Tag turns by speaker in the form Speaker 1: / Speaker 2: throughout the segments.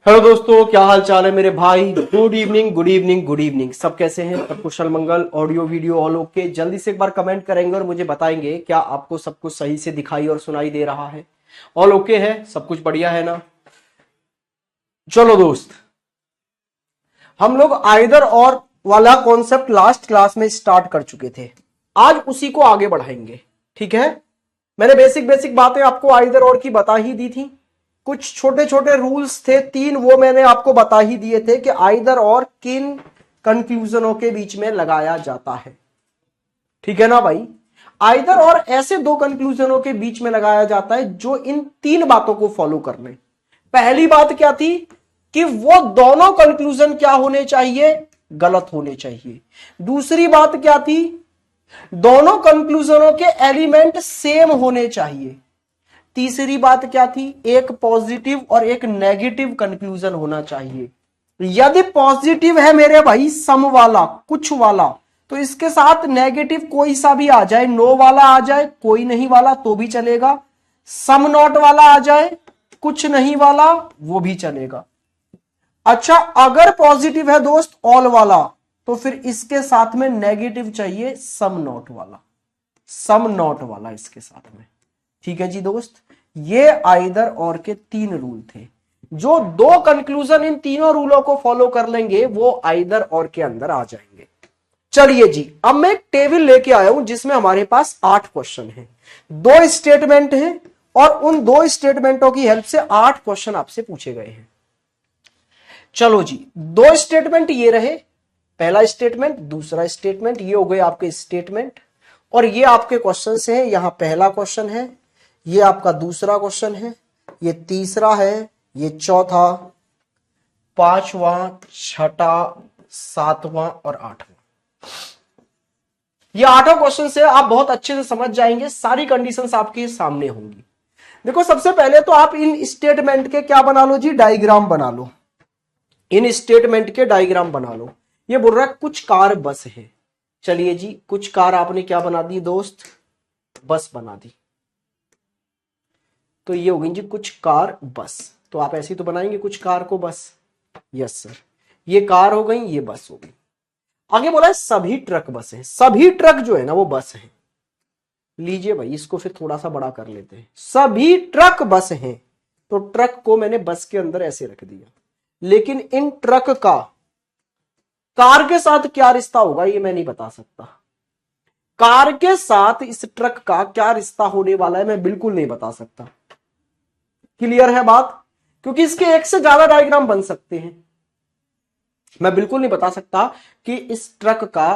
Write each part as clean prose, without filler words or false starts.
Speaker 1: Hello दोस्तों, क्या हाल चाल है मेरे भाई। Good evening good evening good evening. सब कैसे हैं? सब कुशल मंगल। Audio video all okay. जल्दी से एक बार कमेंट करेंगे और मुझे बताएंगे क्या आपको सब कुछ सही से दिखाई और सुनाई दे रहा है। ऑल ओके है? सब कुछ बढ़िया है ना? चलो दोस्त, हम लोग आइदर और वाला कॉन्सेप्ट लास्ट क्लास में स्टार्ट कर चुके थे। आज उसी को आगे बढ़ाएंगे। ठीक है? मैंने बेसिक बेसिक बातें आपको आइदर और की बता ही दी थी। कुछ छोटे छोटे रूल्स थे तीन, वो मैंने आपको बता ही दिए थे कि आइदर और किन कंफ्यूजनों के बीच में लगाया जाता है। ठीक है ना भाई? आइदर और ऐसे दो कंक्लूजनों के बीच में लगाया जाता है जो इन तीन बातों को फॉलो कर ले। पहली बात क्या थी कि वो दोनों कंक्लूजन क्या होने चाहिए? गलत होने चाहिए। दूसरी बात क्या थी? दोनों कंक्लूजनों के एलिमेंट सेम होने चाहिए। तीसरी बात क्या थी? एक पॉजिटिव और एक नेगेटिव कंक्लूजन होना चाहिए। यदि पॉजिटिव है मेरे भाई सम वाला, कुछ वाला, तो इसके साथ नेगेटिव कोई सा भी आ जाए, नो वाला आ जाए, कोई नहीं वाला तो भी चलेगा। सम नॉट वाला आ जाए, कुछ नहीं वाला, वो भी चलेगा। अच्छा, अगर पॉजिटिव है दोस्त ऑल वाला, तो फिर इसके साथ में नेगेटिव चाहिए सम नॉट वाला। सम नॉट वाला इसके साथ में। ठीक है जी दोस्त, ये आइदर और के तीन रूल थे। जो दो कंक्लूजन इन तीनों रूलों को फॉलो कर लेंगे वो आइदर और के अंदर आ जाएंगे। चलिए जी, अब मैं एक टेबल लेके आया हूं जिसमें हमारे पास 8 क्वेश्चन हैं। 2 स्टेटमेंट हैं और उन 2 स्टेटमेंटों की हेल्प से 8 क्वेश्चन आपसे पूछे गए हैं। चलो जी, 2 स्टेटमेंट ये रहे। पहला स्टेटमेंट, दूसरा स्टेटमेंट, ये हो गए आपके स्टेटमेंट। और ये आपके क्वेश्चन से है। यहां पहला क्वेश्चन है, ये आपका दूसरा क्वेश्चन है, ये तीसरा है, ये चौथा, पांचवा, छठा, सातवां और आठवां। ये 8 क्वेश्चन से आप बहुत अच्छे से समझ जाएंगे। सारी कंडीशंस आपके सामने होंगी। देखो, सबसे पहले तो आप इन स्टेटमेंट के क्या बना लो जी? डायग्राम बना लो। इन स्टेटमेंट के डायग्राम बना लो। ये बोल रहा है कुछ कार बस है। चलिए जी, कुछ कार आपने क्या बना दी दोस्त? बस बना दी। तो ये हो गई जी कुछ कार बस। तो आप ऐसे ही तो बनाएंगे कुछ कार को बस। यस सर, ये कार हो गई, ये बस हो गई। आगे बोला है सभी ट्रक बस है। सभी ट्रक जो है ना वो बस है। लीजिए भाई, इसको फिर थोड़ा सा बड़ा कर लेते हैं। सभी ट्रक बस हैं। तो ट्रक को मैंने बस के अंदर ऐसे रख दिया। लेकिन इन ट्रक का कार के साथ क्या रिश्ता होगा ये मैं नहीं बता सकता। कार के साथ इस ट्रक का क्या रिश्ता होने वाला है मैं बिल्कुल नहीं बता सकता। क्लियर है बात? क्योंकि इसके एक से ज्यादा डायग्राम बन सकते हैं। मैं बिल्कुल नहीं बता सकता कि इस ट्रक का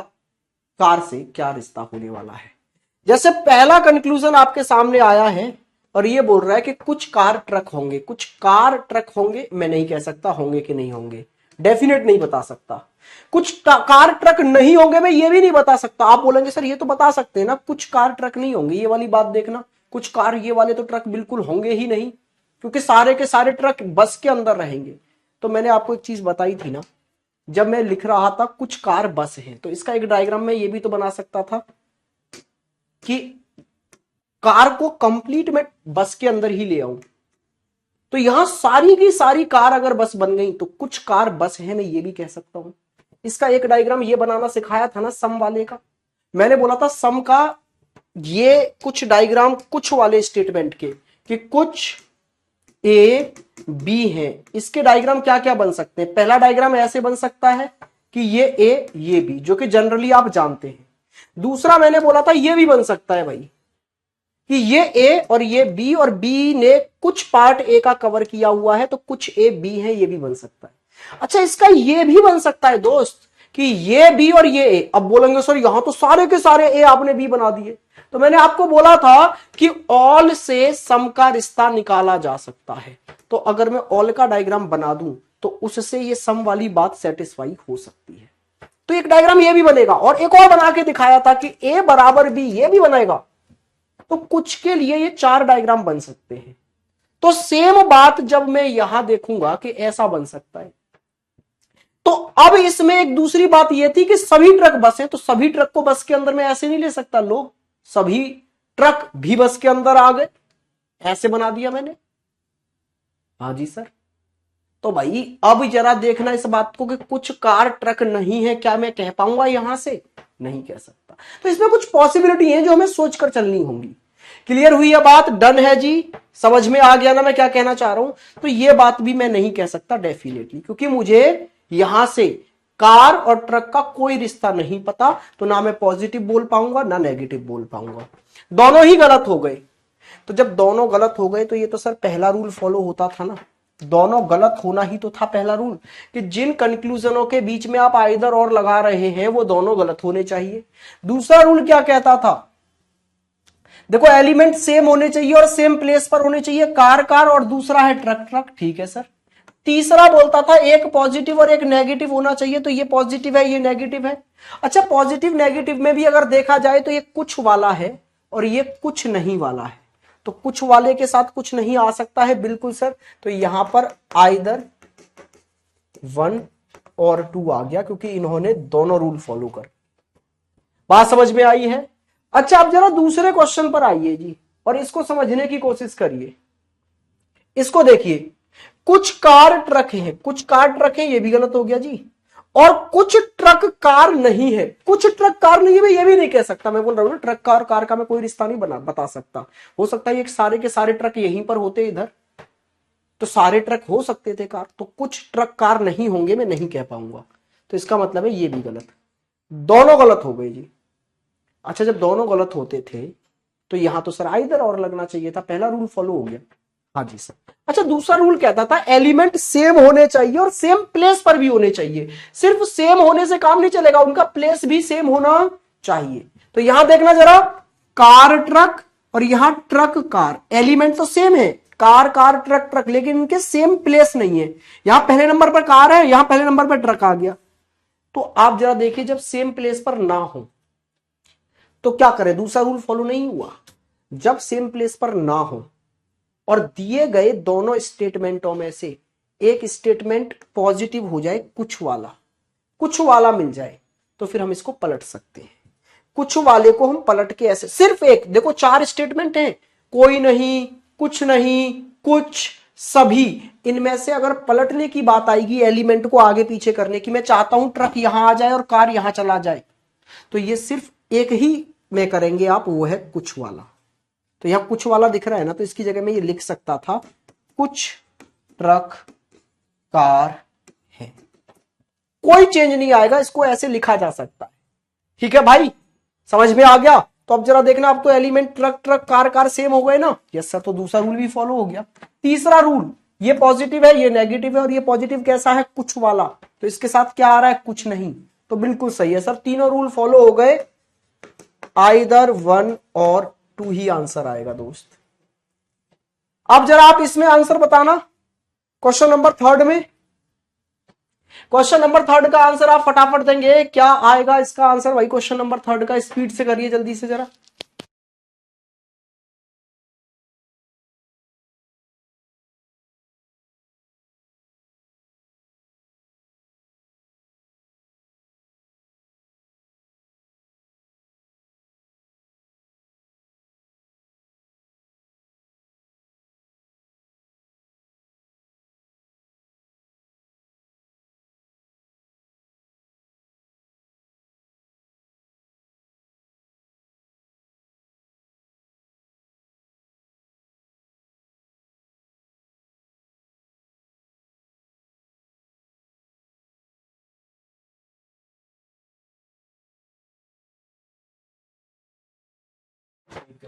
Speaker 1: कार से क्या रिश्ता होने वाला है। जैसे पहला कंक्लूजन आपके सामने आया है और ये बोल रहा है कि कुछ कार ट्रक होंगे। कुछ कार ट्रक होंगे मैं नहीं कह सकता, होंगे कि नहीं होंगे डेफिनेट नहीं बता सकता। कुछ कार ट्रक नहीं होंगे मैं ये भी नहीं बता सकता। आप बोलेंगे सर ये तो बता सकते हैं ना, कुछ कार ट्रक नहीं होंगे। ये वाली बात देखना, कुछ कार ये वाले तो ट्रक बिल्कुल होंगे ही नहीं, क्योंकि सारे के सारे ट्रक बस के अंदर रहेंगे। तो मैंने आपको एक चीज बताई थी ना, जब मैं लिख रहा था कुछ कार बस है, तो इसका एक डायग्राम में ये भी तो बना सकता था कि कार को कंप्लीट में बस के अंदर ही ले आऊं। तो यहां सारी की सारी कार अगर बस बन गई तो कुछ कार बस है मैं ये भी कह सकता हूं। इसका एक डायग्राम ये बनाना सिखाया था ना सम वाले का। मैंने बोला था सम का ये कुछ डायग्राम कुछ वाले स्टेटमेंट के कि कुछ ए बी है। इसके डायग्राम क्या क्या बन सकते हैं? पहला डायग्राम ऐसे बन सकता है कि ये ए ये बी, जो कि जनरली आप जानते हैं। दूसरा मैंने बोला था ये भी बन सकता है भाई कि ये ए और ये बी, और बी ने कुछ पार्ट ए का कवर किया हुआ है तो कुछ ए बी है, ये भी बन सकता है। अच्छा, इसका ये भी बन सकता है दोस्त कि ये बी और ये ए। अब बोलेंगे सर यहां तो सारे के सारे ए आपने बी बना दिए। तो मैंने आपको बोला था कि ऑल से सम का रिश्ता निकाला जा सकता है। तो अगर मैं ऑल का डायग्राम बना दूं तो उससे ये सम वाली बात सेटिस्फाई हो सकती है। तो एक डायग्राम ये भी बनेगा और एक और बना के दिखाया था कि ए बराबर बी, ये भी बनेगा। तो कुछ के लिए ये 4 डायग्राम बन सकते हैं। तो सेम बात जब मैं यहां देखूंगा कि ऐसा बन सकता है, तो अब इसमें एक दूसरी बात यह थी कि सभी ट्रक बस है, तो सभी ट्रक को बस के अंदर में ऐसे नहीं ले सकता। लोग सभी ट्रक भी बस के अंदर आ गए, ऐसे बना दिया मैंने। हाँ जी सर, तो भाई अब जरा देखना इस बात को कि कुछ कार ट्रक नहीं है, क्या मैं कह पाऊंगा यहां से? नहीं कह सकता। तो इसमें कुछ पॉसिबिलिटी है जो हमें सोचकर चलनी होंगी। क्लियर हुई यह बात? डन है जी? समझ में आ गया ना मैं क्या कहना चाह रहा हूं? तो यह बात भी मैं नहीं कह सकता डेफिनेटली, क्योंकि मुझे यहां से कार और ट्रक का कोई रिश्ता नहीं पता, तो ना मैं पॉजिटिव बोल पाऊंगा ना नेगेटिव बोल पाऊंगा। दोनों ही गलत हो गए। तो जब दोनों गलत हो गए तो ये तो सर पहला रूल फॉलो होता था ना, दोनों गलत होना ही तो था पहला रूल, कि जिन कंक्लूजनों के बीच में आप आइदर और लगा रहे हैं वो दोनों गलत होने चाहिए। दूसरा रूल क्या कहता था? देखो एलिमेंट सेम होने चाहिए और सेम प्लेस पर होने चाहिए, कार कार और दूसरा है ट्रक ट्रक, ठीक है सर। तीसरा बोलता था एक पॉजिटिव और एक नेगेटिव होना चाहिए, तो ये पॉजिटिव है ये नेगेटिव है। अच्छा पॉजिटिव नेगेटिव में भी अगर देखा जाए तो ये कुछ वाला है और ये कुछ नहीं वाला है, तो कुछ वाले के साथ कुछ नहीं आ सकता है, बिल्कुल सर। तो यहां पर आइदर 1 और 2 आ गया, क्योंकि इन्होंने दोनों रूल फॉलो कर। बात समझ में आई है? अच्छा अब जरा दूसरे क्वेश्चन पर आइए जी, और इसको समझने की कोशिश करिए। इसको देखिए, कुछ कार ट्रक है, कुछ कार ट्रक है, ये भी गलत हो गया जी। और कुछ ट्रक कार नहीं है, कुछ ट्रक कार नहीं है, मैं ये भी नहीं कह सकता। मैं बोल रहा हूं ना ट्रक कार कार का मैं कोई रिश्ता नहीं बता सकता। हो सकता है ये सारे के सारे ट्रक यहीं पर होते इधर, तो सारे ट्रक हो सकते थे कार, तो कुछ ट्रक कार नहीं होंगे, मैं नहीं कह पाऊंगा। तो इसका मतलब है ये भी गलत, दोनों गलत हो गए जी। अच्छा जब दोनों गलत होते थे तो यहां तो सर आइदर और लगना चाहिए था, पहला रूल फॉलो हो गया। हाँ जी सर। अच्छा दूसरा रूल कहता था एलिमेंट सेम होने चाहिए और सेम प्लेस पर भी होने चाहिए। सिर्फ सेम होने से काम नहीं चलेगा, उनका प्लेस भी सेम होना चाहिए। तो यहां देखना जरा, कार ट्रक और यहां ट्रक कार, एलिमेंट तो सेम है, कार कार ट्रक ट्रक, लेकिन इनके सेम प्लेस नहीं है। यहां पहले नंबर पर कार है, यहां पहले नंबर पर ट्रक आ गया। तो आप जरा देखिए जब सेम प्लेस पर ना हो तो क्या करें? दूसरा रूल फॉलो नहीं हुआ। जब सेम प्लेस पर ना हो और दिए गए दोनों स्टेटमेंटों में से एक स्टेटमेंट पॉजिटिव हो जाए, कुछ वाला मिल जाए, तो फिर हम इसको पलट सकते हैं। कुछ वाले को हम पलट के ऐसे, सिर्फ एक, देखो 4 स्टेटमेंट हैं, कोई नहीं, कुछ नहीं, कुछ, सभी, इनमें से अगर पलटने की बात आएगी, एलिमेंट को आगे पीछे करने की, मैं चाहता हूं ट्रक यहां आ जाए और कार यहां चला जाए, तो ये सिर्फ एक ही में करेंगे आप, वो है कुछ वाला। तो यहां कुछ वाला दिख रहा है ना, तो इसकी जगह में ये लिख सकता था कुछ ट्रक कार है, कोई चेंज नहीं आएगा, इसको ऐसे लिखा जा सकता है। ठीक है भाई, समझ में आ गया? तो अब जरा देखना, अब तो element truck truck car car same हो गए ना। यस सर, तो दूसरा रूल भी फॉलो हो गया। तीसरा रूल, ये पॉजिटिव है ये नेगेटिव है, और ये पॉजिटिव कैसा है? कुछ वाला, तो इसके साथ क्या आ रहा है? कुछ नहीं। तो बिल्कुल सही है सर, तीनों रूल फॉलो हो गए, आइदर 1 और 2 ही आंसर आएगा दोस्त। अब जरा आप इसमें आंसर बताना, क्वेश्चन नंबर 3 में, क्वेश्चन नंबर 3 का आंसर आप फटाफट देंगे, क्या आएगा इसका आंसर? भाई क्वेश्चन नंबर 3 का स्पीड से करिए, जल्दी से जरा।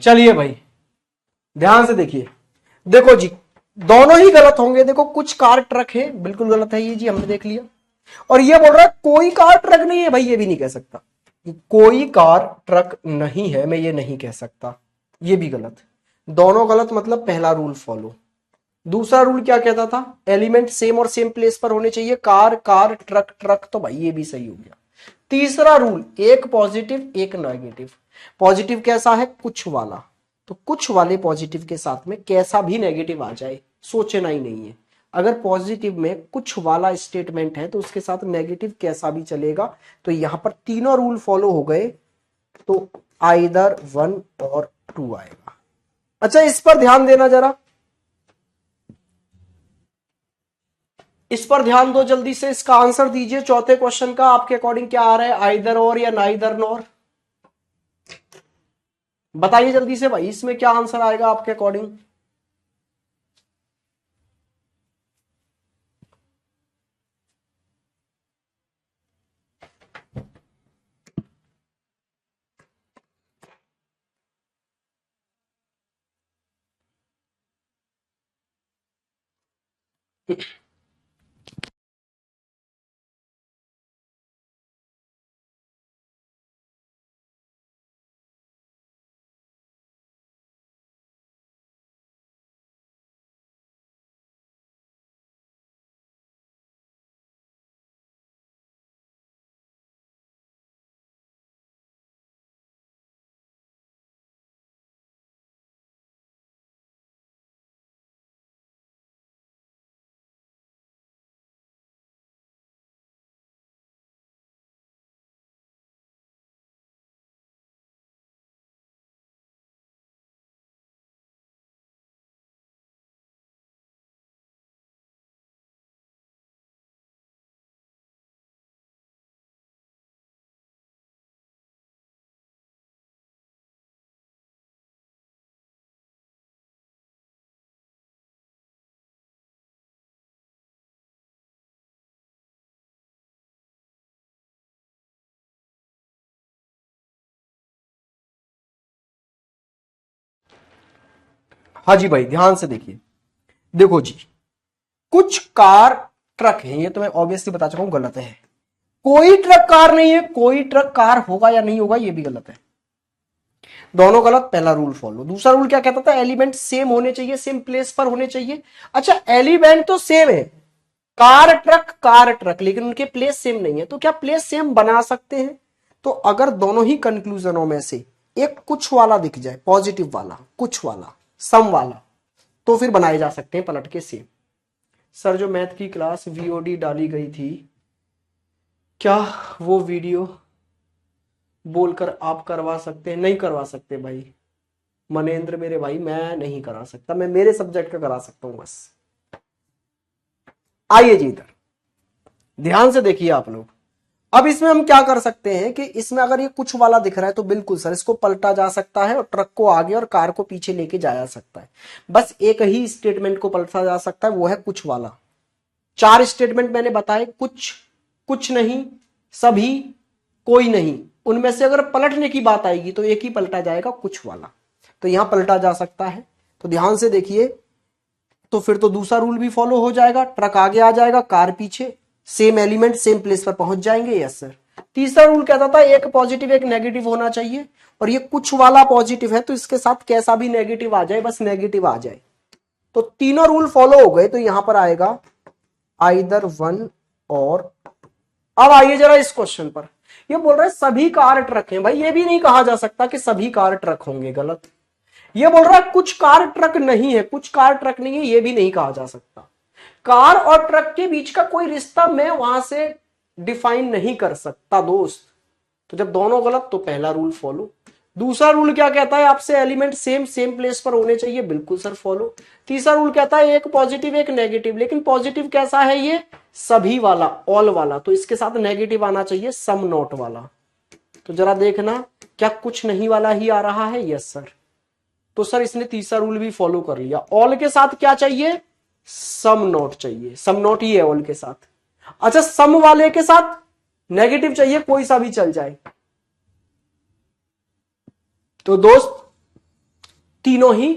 Speaker 1: चलिए भाई ध्यान से देखिए, देखो जी दोनों ही गलत होंगे। देखो कुछ कार ट्रक है, बिल्कुल गलत है ये जी, हमने देख लिया। और ये बोल रहा है कोई कार ट्रक नहीं है, भाई ये भी नहीं कह सकता, कोई कार ट्रक नहीं है, मैं ये नहीं कह सकता, ये भी गलत। दोनों गलत, मतलब पहला रूल फॉलो। दूसरा रूल क्या कहता था? एलिमेंट सेम और सेम प्लेस पर होने चाहिए, कार कार ट्रक ट्रक, तो भाई ये भी सही हो गया। तीसरा रूल, एक पॉजिटिव एक नेगेटिव। पॉजिटिव कैसा है? कुछ वाला, तो कुछ वाले पॉजिटिव के साथ में कैसा भी नेगेटिव आ जाए सोचना ही नहीं है। अगर पॉजिटिव में कुछ वाला स्टेटमेंट है तो उसके साथ नेगेटिव कैसा भी चलेगा। तो यहां पर तीनों रूल फॉलो हो गए, तो आइदर 1 और 2 आएगा। अच्छा इस पर ध्यान देना जरा, इस पर ध्यान दो, जल्दी से इसका आंसर दीजिए। चौथे क्वेश्चन का आपके अकॉर्डिंग क्या आ रहा है, आइदर और या नाइदर नॉर? बताइए जल्दी से भाई, इसमें क्या आंसर आएगा आपके अकॉर्डिंग? हाँ जी भाई, ध्यान से देखिए। देखो जी, कुछ कार ट्रक है, ये तो मैं ऑब्वियसली बता चुका हूं गलत है। कोई ट्रक कार नहीं है, कोई ट्रक कार होगा या नहीं होगा ये भी गलत है। दोनों गलत। पहला रूल फॉलो। दूसरा रूल क्या कहता था, एलिमेंट सेम होने चाहिए, सेम प्लेस पर होने चाहिए। अच्छा, एलिमेंट तो सेम है, कार ट्रक, लेकिन उनके प्लेस सेम नहीं है, तो क्या प्लेस सेम बना सकते हैं? तो अगर दोनों ही कंक्लूजनों में से एक कुछ वाला दिख जाए, पॉजिटिव वाला, कुछ वाला, सम वाला, तो फिर बनाए जा सकते हैं पलट के सेम। सर, जो मैथ की क्लास वीओडी डाली गई थी, क्या वो वीडियो बोलकर आप करवा सकते हैं? नहीं करवा सकते भाई मनेंद्र मेरे भाई, मैं नहीं करा सकता, मैं मेरे सब्जेक्ट का करा सकता हूं बस। आइए जी इधर, ध्यान से देखिए आप लोग। अब इसमें हम क्या कर सकते हैं कि इसमें अगर ये कुछ वाला दिख रहा है तो बिल्कुल सर इसको पलटा जा सकता है और ट्रक को आगे और कार को पीछे लेके जाया सकता है। बस एक ही स्टेटमेंट को पलटा जा सकता है, वो है कुछ वाला। चार स्टेटमेंट मैंने बताए, कुछ, कुछ नहीं, सभी, कोई नहीं। उनमें से अगर पलटने की बात आएगी तो एक ही पलटा जाएगा, कुछ वाला। तो यहां पलटा जा सकता है। तो ध्यान से देखिए, तो फिर तो दूसरा रूल भी फॉलो हो जाएगा, ट्रक आगे आ जाएगा, कार पीछे, सेम एलिमेंट सेम प्लेस पर पहुंच जाएंगे। Yes sir. तीसरा रूल कहता था एक पॉजिटिव एक नेगेटिव होना चाहिए, और ये कुछ वाला पॉजिटिव है तो इसके साथ कैसा भी नेगेटिव आ जाए, बस नेगेटिव आ जाए। तो तीनों रूल फॉलो हो गए, तो यहां पर आएगा आइदर वन और। अब आइए जरा इस क्वेश्चन पर। ये बोल रहा है सभी कार ट्रक हैं। भाई ये भी नहीं कहा जा सकता कि सभी कार ट्रक होंगे, गलत। ये बोल रहा है कुछ कार ट्रक नहीं है, कुछ कार ट्रक नहीं है, ये भी नहीं कहा जा सकता। कार और ट्रक के बीच का कोई रिश्ता मैं वहां से डिफाइन नहीं कर सकता दोस्त। तो जब दोनों गलत तो पहला रूल फॉलो। दूसरा रूल क्या कहता है आपसे, एलिमेंट सेम सेम प्लेस पर होने चाहिए, बिल्कुल सर फॉलो। तीसरा रूल कहता है एक पॉजिटिव एक नेगेटिव, लेकिन पॉजिटिव कैसा है, ये सभी वाला, ऑल वाला, तो इसके साथ नेगेटिव आना चाहिए, सम नॉट वाला। तो जरा देखना क्या कुछ नहीं वाला ही आ रहा है? Yes sir. तो सर इसने तीसरा रूल भी फॉलो कर लिया। ऑल के साथ क्या चाहिए, सम नॉट चाहिए, सम नॉट ही है ऑल के साथ। अच्छा, सम वाले के साथ नेगेटिव चाहिए, कोई सा भी चल जाए। तो दोस्त तीनों ही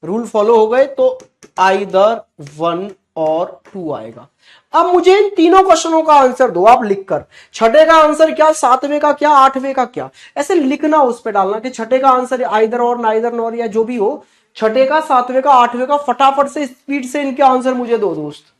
Speaker 1: रूल फॉलो हो गए, तो आइदर वन और टू आएगा। अब मुझे इन तीनों क्वेश्चनों का आंसर दो आप लिखकर। छठे का आंसर क्या, सातवें का क्या, आठवें का क्या, ऐसे लिखना, उस पर डालना कि छठे का आंसर आइदर और, नाइदर नॉर, या जो भी हो। छठे का, सातवें का, आठवें का, फटाफट से स्पीड से इनके आंसर मुझे दो दोस्त।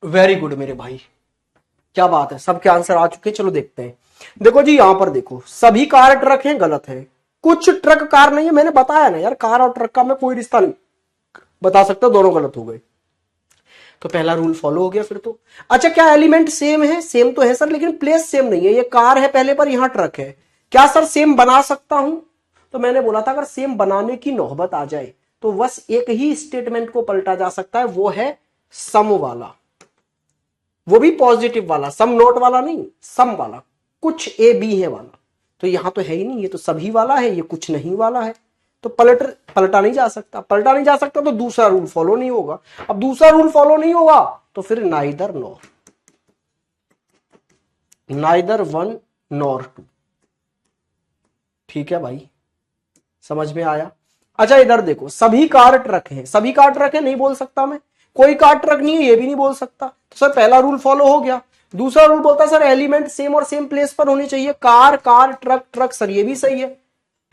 Speaker 1: वेरी गुड मेरे भाई, क्या बात है, सबके आंसर आ चुके हैं। चलो देखते हैं। देखो जी यहां पर देखो, सभी कार ट्रक हैं, गलत है। कुछ ट्रक कार नहीं है, मैंने बताया ना यार, कार और ट्रक का मैं कोई रिश्ता नहीं बता सकता, दोनों गलत हो गए। तो पहला रूल फॉलो हो गया फिर तो। अच्छा क्या एलिमेंट सेम है? सेम तो है सर, लेकिन प्लेस सेम नहीं है। ये कार है पहले पर, यहां ट्रक है। क्या सर सेम बना सकता हूं? तो मैंने बोला था अगर सेम बनाने की नौबत आ जाए तो बस एक ही स्टेटमेंट को पलटा जा सकता है, वो है सम वाला, वो भी पॉजिटिव वाला, सम नोट वाला नहीं, सम वाला, कुछ ए बी है वाला। तो यहां तो है ही नहीं, ये तो सभी वाला है, ये कुछ नहीं वाला है। तो पलटा नहीं जा सकता, पलटा नहीं जा सकता तो दूसरा रूल फॉलो नहीं होगा। अब दूसरा रूल फॉलो नहीं होगा तो फिर neither nor, neither one nor two. ठीक है भाई, समझ में आया? अच्छा इधर देखो, सभी कार ट्रक है, सभी कार ट्रक है नहीं बोल सकता मैं, कोई कार ट्रक नहीं है ये भी नहीं बोल सकता। तो सर पहला रूल फॉलो हो गया। दूसरा रूल बोलता है सर एलिमेंट सेम और सेम प्लेस पर होनी चाहिए, car car truck truck, sir ये भी सही है।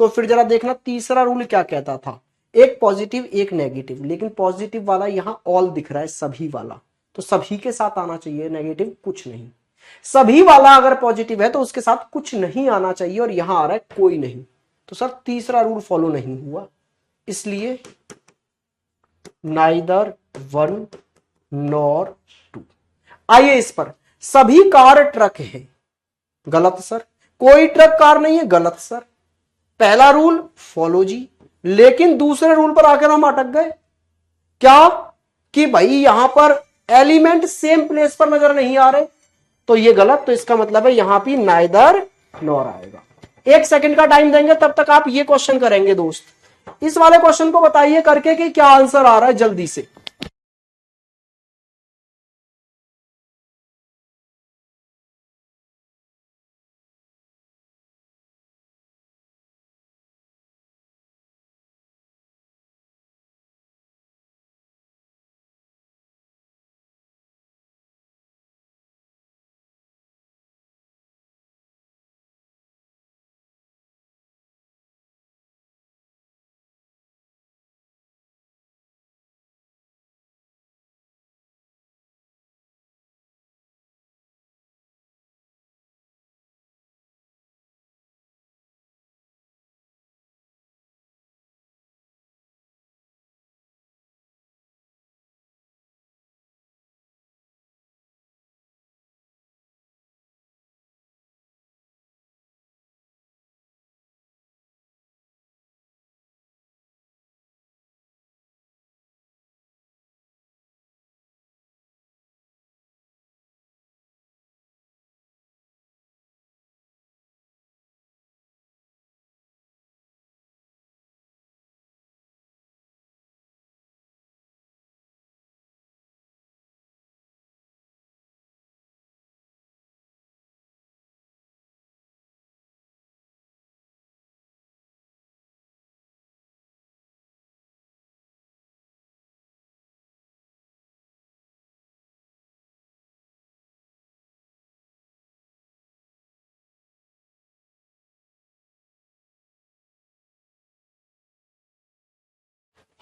Speaker 1: तो फिर जरा देखना तीसरा रूल क्या कहता था, एक पॉजिटिव एक नेगेटिव, लेकिन पॉजिटिव वाला यहां ऑल दिख रहा है, सभी वाला, तो सभी के साथ आना चाहिए, नेगेटिव कुछ नहीं। सभी वाला अगर पॉजिटिव है तो उसके साथ कुछ नहीं आना चाहिए, और यहां आ रहा है कोई नहीं। तो सर तीसरा रूल फॉलो नहीं हुआ, इसलिए नाइदर वन नॉर टू। आइए इस पर, सभी कार ट्रक है, गलत सर। कोई ट्रक कार नहीं है, गलत सर। पहला रूल फॉलो जी, लेकिन दूसरे रूल पर आकर हम अटक गए। क्या कि भाई यहां पर एलिमेंट सेम प्लेस पर नजर नहीं आ रहे, तो ये गलत। तो इसका मतलब है यहां भी नाइदर नॉर आएगा। 1 सेकंड का टाइम देंगे, तब तक आप ये क्वेश्चन करेंगे दोस्त। इस वाले क्वेश्चन को बताइए करके कि क्या आंसर आ रहा है जल्दी से।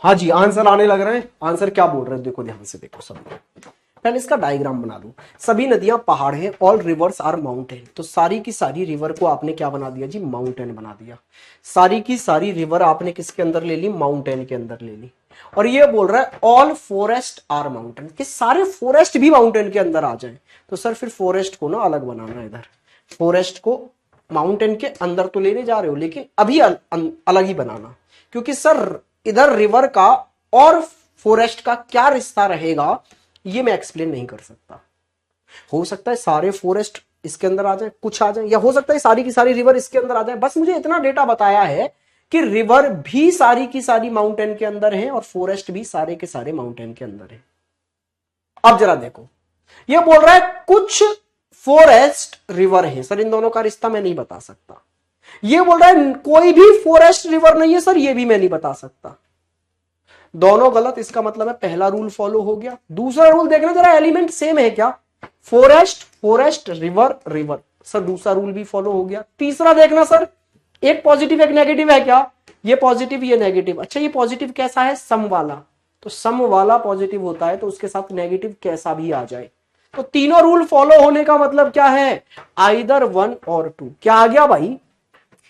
Speaker 1: हाँ जी आंसर आने लग रहे हैं। आंसर क्या बोल रहे हैं देखो, ध्यान से देखो सब। पहले इसका डायग्राम बना लो। सभी नदियां पहाड़ हैं, ऑल रिवर्स आर माउंटेन। तो सारी की सारी रिवर को आपने क्या बना दिया जी, माउंटेन बना दिया। सारी की सारी रिवर आपने किसके अंदर ले ली, माउंटेन के अंदर ले ली। और ये बोल रहा है ऑल फॉरेस्ट आर माउंटेन, कि सारे फॉरेस्ट भी माउंटेन के अंदर आ जाए। तो सर फिर फॉरेस्ट को ना अलग बनाना, इधर फॉरेस्ट को माउंटेन के अंदर तो लेने जा रहे हो, लेकिन अभी अलग ही बनाना, क्योंकि सर इधर रिवर का और फॉरेस्ट का क्या रिश्ता रहेगा ये मैं एक्सप्लेन नहीं कर सकता। हो सकता है सारे फॉरेस्ट इसके अंदर आ जाए, कुछ आ जाए, या हो सकता है सारी की सारी रिवर इसके अंदर आ जाए। बस मुझे इतना डेटा बताया है कि रिवर भी सारी की सारी माउंटेन के अंदर है और फॉरेस्ट भी सारे के सारे माउंटेन के अंदर है। अब जरा देखो, ये बोल रहा है कुछ फॉरेस्ट रिवर है। सर इन दोनों का रिश्ता मैं नहीं बता सकता। ये बोल रहा है कोई भी फॉरेस्ट रिवर नहीं है। सर ये भी मैं नहीं बता सकता। दोनों गलत। इसका मतलब है पहला रूल फॉलो हो गया। दूसरा रूल देखना जरा, एलिमेंट सेम है क्या, forest forest river river. Sir दूसरा रूल भी फॉलो हो गया। तीसरा देखना सर, एक पॉजिटिव एक नेगेटिव है क्या, ये पॉजिटिव ये नेगेटिव। अच्छा ये पॉजिटिव कैसा है, सम वाला। तो सम वाला पॉजिटिव होता है तो उसके साथ नेगेटिव कैसा भी आ जाए तो तीनों रूल फॉलो होने का मतलब क्या है, आइदर वन और टू। क्या आ गया भाई,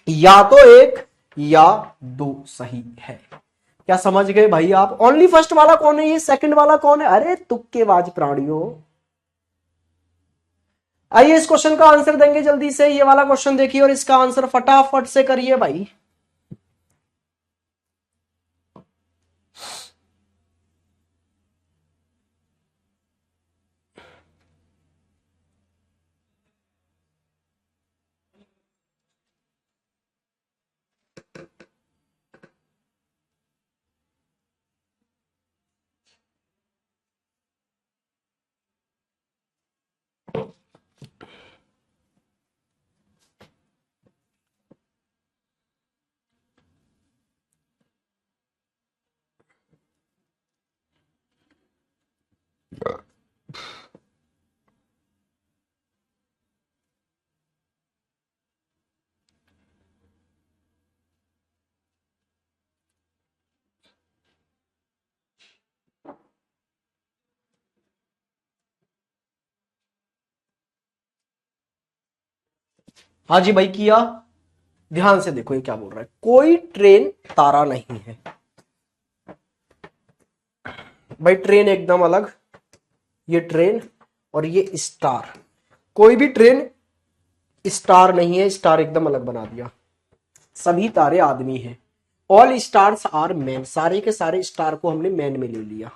Speaker 1: या तो एक या दो सही है। क्या समझ गए भाई आप? ओनली फर्स्ट वाला कौन है, ये सेकंड वाला कौन है? अरे तुक्केबाज प्राणियों। आइए इस क्वेश्चन का आंसर देंगे जल्दी से। ये वाला क्वेश्चन देखिए और इसका आंसर फटाफट से करिए भाई। हाँ जी भाई किया। ध्यान से देखो ये क्या बोल रहा है, कोई ट्रेन तारा नहीं है। भाई ट्रेन एकदम अलग, ये ट्रेन और ये स्टार। कोई भी ट्रेन स्टार नहीं है, स्टार एकदम अलग बना दिया। सभी तारे आदमी हैं। ऑल स्टार्स आर मैन, सारे के सारे स्टार को हमने मैन में ले लिया।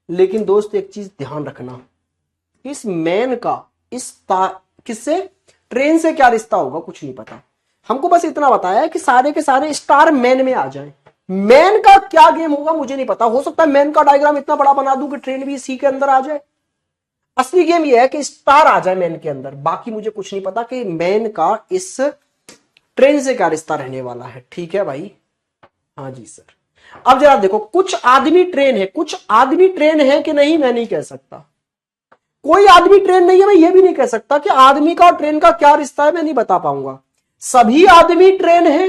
Speaker 1: लेकिन दोस्त एक चीज ध्यान रखना, इस मैन का किससे, ट्रेन से क्या रिश्ता होगा कुछ नहीं पता। हमको बस इतना बताया है कि सारे के सारे स्टार मैन में आ जाएं। मैन का क्या गेम होगा मुझे नहीं पता, हो सकता है मैन का डायग्राम इतना बड़ा बना दूं कि ट्रेन भी इसी के अंदर आ जाए। असली गेम यह है कि स्टार आ जाए मैन के अंदर, बाकी मुझे कुछ नहीं पता कि मैन का इस ट्रेन से क्या रिश्ता रहने वाला है। ठीक है भाई, हाँ जी सर। अब जरा देखो, कुछ आदमी ट्रेन है, कुछ आदमी ट्रेन है कि नहीं मैं नहीं कह सकता। कोई आदमी ट्रेन नहीं है, मैं ये भी नहीं कह सकता कि आदमी का और ट्रेन का क्या रिश्ता है, मैं नहीं बता पाऊंगा। सभी आदमी ट्रेन है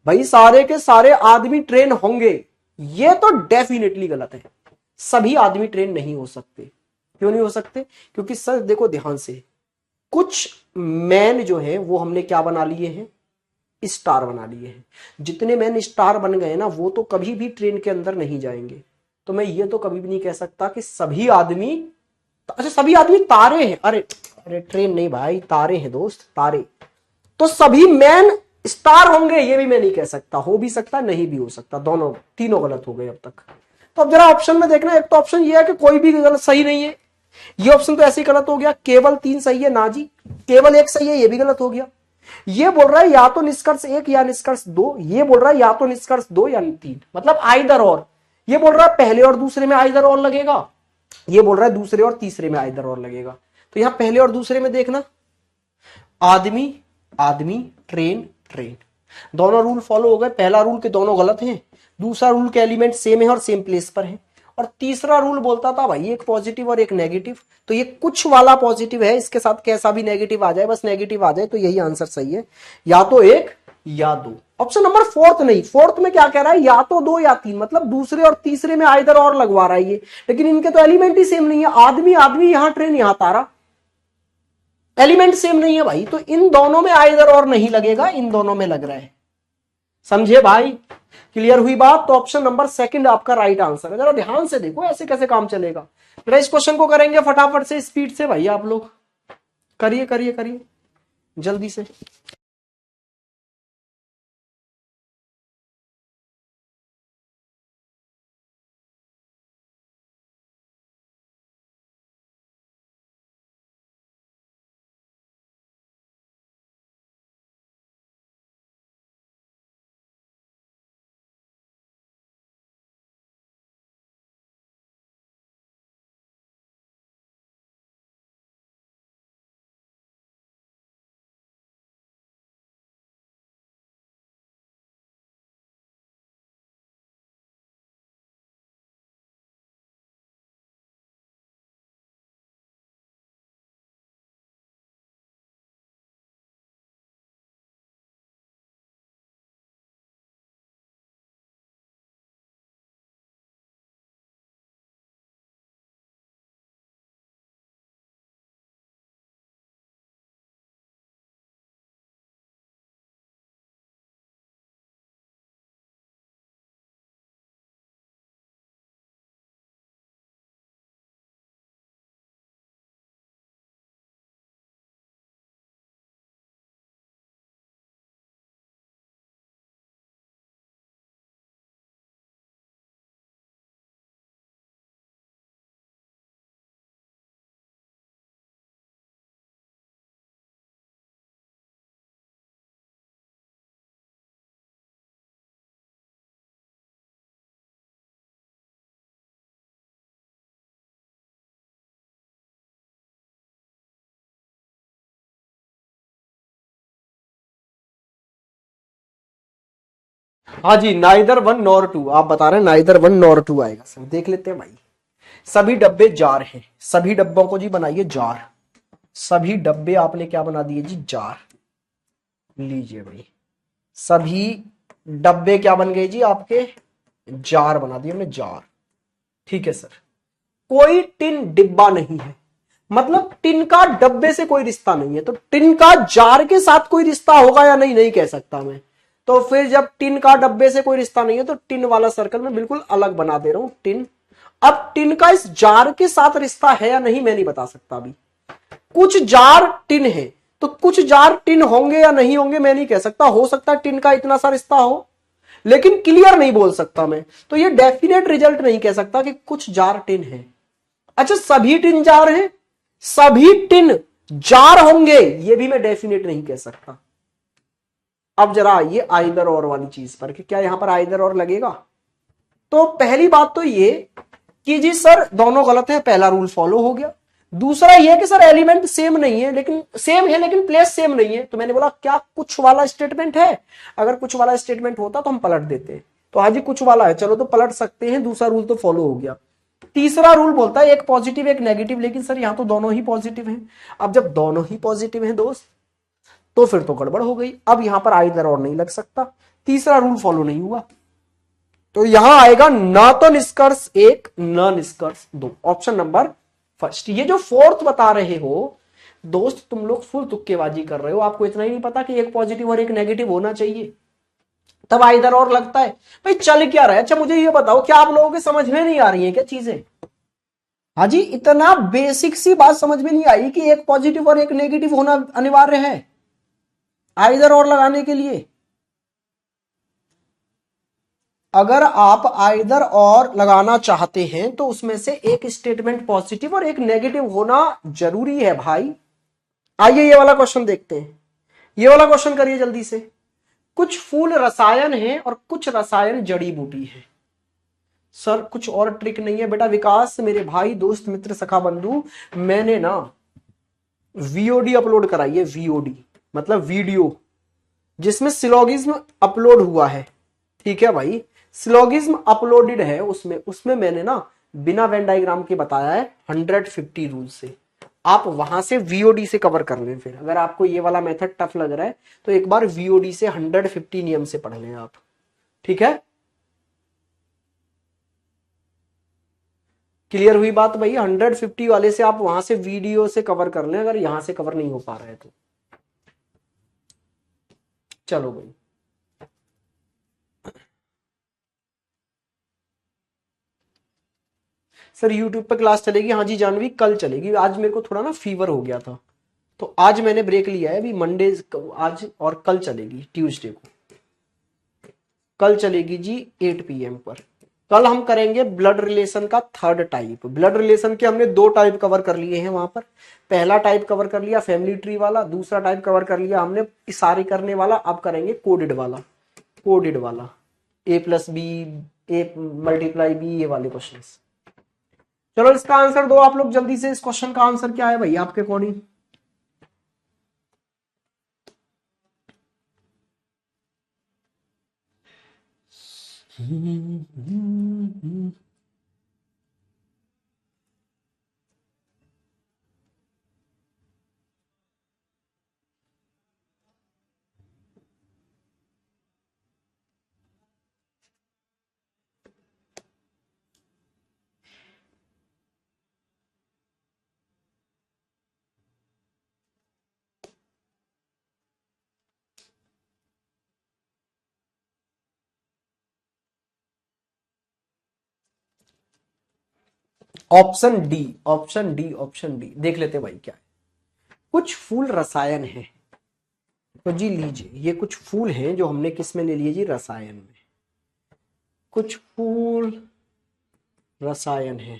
Speaker 1: भाई, सारे के सारे आदमी ट्रेन होंगे, ये तो डेफिनेटली गलत है। सभी आदमी ट्रेन नहीं हो सकते। क्यों नहीं हो सकते? क्योंकि सर देखो ध्यान से, कुछ मैन जो है वो हमने क्या बना लिए हैं, स्टार बना लिए हैं। जितने मैन स्टार बन गए ना, वो तो कभी भी ट्रेन के अंदर नहीं जाएंगे। तो मैं ये तो कभी भी नहीं कह सकता कि सभी आदमी, अच्छा सभी आदमी तारे हैं। अरे अरे ट्रेन नहीं भाई, तारे हैं दोस्त, तारे। तो सभी मैन स्टार होंगे ये भी मैं नहीं कह सकता, हो भी सकता नहीं भी हो सकता, दोनों तीनों गलत हो गए अब तक। तो अब जरा ऑप्शन में देखना, एक तो ऑप्शन ये है कि कोई भी गलत सही नहीं है, ये ऑप्शन तो ऐसे ही गलत हो गया। केवल 3 सही है ना जी, केवल 1 सही है, ये भी गलत हो गया। ये बोल रहा है या तो निष्कर्ष 1 या निष्कर्ष 2, ये बोल रहा है या तो निष्कर्ष 2 या 3, मतलब आइदर और। ये बोल रहा है पहले और दूसरे में आइदर और लगेगा, ये बोल रहा है दूसरे और तीसरे में आइदर और लगेगा। तो यहां पहले और दूसरे में देखना, आदमी आदमी, ट्रेन ट्रेन, दोनों रूल फॉलो हो गए। पहला रूल के दोनों गलत हैं, दूसरा रूल के एलिमेंट सेम है और सेम प्लेस पर है, और तीसरा रूल बोलता था भाई एक पॉजिटिव और एक नेगेटिव। तो ये कुछ वाला पॉजिटिव है, इसके साथ कैसा भी नेगेटिव आ जाए, बस नेगेटिव आ जाए तो यही आंसर सही है, या तो एक या दो। ऑप्शन नंबर फोर्थ नहीं, फोर्थ में क्या कह रहा है, या तो 2 या 3, मतलब दूसरे और तीसरे में आइदर और लगवा रहा है ये। लेकिन इनके तो एलिमेंट ही सेम नहीं है, आदमी आदमी, यहां ट्रेन यहां तारा, एलिमेंट सेम नहीं है भाई। तो इन दोनों में आइदर और नहीं लगेगा, इन दोनों में लग रहा है। समझे भाई? क्लियर हुई बात? तो ऑप्शन नंबर सेकंड आपका राइट आंसर है। जरा ध्यान से देखो ऐसे कैसे काम चलेगा। जरा इस क्वेश्चन को करेंगे फटाफट से, स्पीड से भाई आप लोग, करिए करिए करिए जल्दी से। हाँ जी, नाइदर वन नॉर टू, आप बता रहे हैं नाइदर वन नॉर टू आएगा सर। देख लेते हैं भाई। सभी डब्बे जार हैं, सभी डब्बों को जी बनाइए जार। सभी डब्बे आपने क्या बना दिए जी, जार। लीजिए भाई, सभी डब्बे क्या बन गए जी आपके, जार बना दिए हमने, जार। ठीक है सर। कोई टिन डिब्बा नहीं है, मतलब टिन का डब्बे से कोई रिश्ता नहीं है, तो टिन का जार के साथ कोई रिश्ता होगा या नहीं, नहीं कह सकता मैं। तो फिर जब टिन का डब्बे से कोई रिश्ता नहीं है तो टिन वाला सर्कल मैं बिल्कुल अलग बना दे रहा हूं, टिन। अब टिन का इस जार के साथ रिश्ता है या नहीं मैं नहीं बता सकता अभी। कुछ जार टिन है, तो कुछ जार टिन होंगे या नहीं होंगे मैं नहीं कह सकता। हो सकता है टिन का इतना सा रिश्ता हो, लेकिन क्लियर नहीं बोल सकता मैं। तो ये डेफिनेट रिजल्ट नहीं कह सकता कि कुछ जार टिन है। अच्छा, सभी टिन जार हैं, सभी टिन जार होंगे, ये भी मैं डेफिनेट नहीं कह सकता। अब जरा आइए आइदर और वाली चीज पर कि क्या यहां पर आइदर और लगेगा। तो पहली बात तो ये कि जी सर दोनों गलत है, पहला रूल फॉलो हो गया। दूसरा ये कि सर एलिमेंट सेम नहीं है, लेकिन सेम है लेकिन प्लेस सेम नहीं है। तो मैंने बोला क्या कुछ वाला स्टेटमेंट है, अगर कुछ वाला स्टेटमेंट होता तो हम पलट देते। तो हाँ जी कुछ वाला है, चलो तो पलट सकते हैं, दूसरा रूल तो फॉलो हो गया। तीसरा रूल बोलता है एक पॉजिटिव एक नेगेटिव, लेकिन सर यहां तो दोनों ही पॉजिटिव हैं। अब जब दोनों ही पॉजिटिव हैं दोस्त, तो फिर तो गड़बड़ हो गई। अब यहां पर आइदर और नहीं लग सकता, तीसरा रूल फॉलो नहीं हुआ। तो यहां आएगा ना तो निष्कर्ष एक ना निष्कर्ष दो, ऑप्शन नंबर फर्स्ट। ये जो फोर्थ बता रहे हो दोस्त, तुम लोग फुल तुक्केबाजी कर रहे हो, आपको इतना ही नहीं पता कि एक पॉजिटिव और एक नेगेटिव होना चाहिए, तब आइदर और लगता है। भाई चल क्या रहा है, अच्छा मुझे ये बताओ क्या आप लोगों के समझ में नहीं आ रही है क्या चीजें। हाँ जी, इतना बेसिक सी बात समझ में नहीं आई कि एक पॉजिटिव और एक नेगेटिव होना अनिवार्य है आइदर और लगाने के लिए। अगर आप आइदर और लगाना चाहते हैं तो उसमें से एक स्टेटमेंट पॉजिटिव और एक नेगेटिव होना जरूरी है भाई। आइए ये वाला क्वेश्चन देखते हैं, ये वाला क्वेश्चन करिए जल्दी से। कुछ फूल रसायन है और कुछ रसायन जड़ी बूटी है। सर कुछ और ट्रिक नहीं है बेटा विकास, मेरे भाई दोस्त मित्र सखा बंधु, मैंने ना वीओडी अपलोड कराई है, वीओडी मतलब वीडियो, जिसमें सिलोगिज्म अपलोड हुआ है। ठीक है भाई, सिलोगिज्म अपलोडेड है उसमें, उसमें मैंने ना बिना वेन डायग्राम के बताया है 150 रूल से। आप वहां से वीओडी से कवर कर लें। फिर अगर आपको ये वाला मेथड टफ लग रहा है तो एक बार वीओडी से 150 नियम से पढ़ लें आप। ठीक है, क्लियर हुई बात भाई। 150 वाले से आप वहां से वीडियो से कवर कर लें, अगर यहां से कवर नहीं हो पा रहा है तो। चलो भाई, सर यूट्यूब पे क्लास चलेगी, हाँ जी जानवी कल चलेगी। आज मेरे को थोड़ा ना फीवर हो गया था, तो आज मैंने ब्रेक लिया है। अभी मंडे आज और कल चलेगी, ट्यूसडे को कल चलेगी जी 8 PM पर। कल हम करेंगे ब्लड रिलेशन का थर्ड टाइप। ब्लड रिलेशन के हमने दो टाइप कवर कर लिए हैं वहां पर। पहला टाइप कवर कर लिया फैमिली ट्री वाला, दूसरा टाइप कवर कर लिया हमने इशारे करने वाला। अब करेंगे कोडेड वाला, कोडेड वाला A+B, A×B, ये वाले क्वेश्चन। चलो इसका आंसर दो आप लोग जल्दी से। इस क्वेश्चन का आंसर क्या है भाई आपके according. Option D, option D, option D देख लेते भाई क्या है। कुछ फूल रसायन है, तो जी लीजिए ये कुछ फूल हैं जो हमने किस में ले लिए जी, रसायन में। कुछ फूल रसायन है,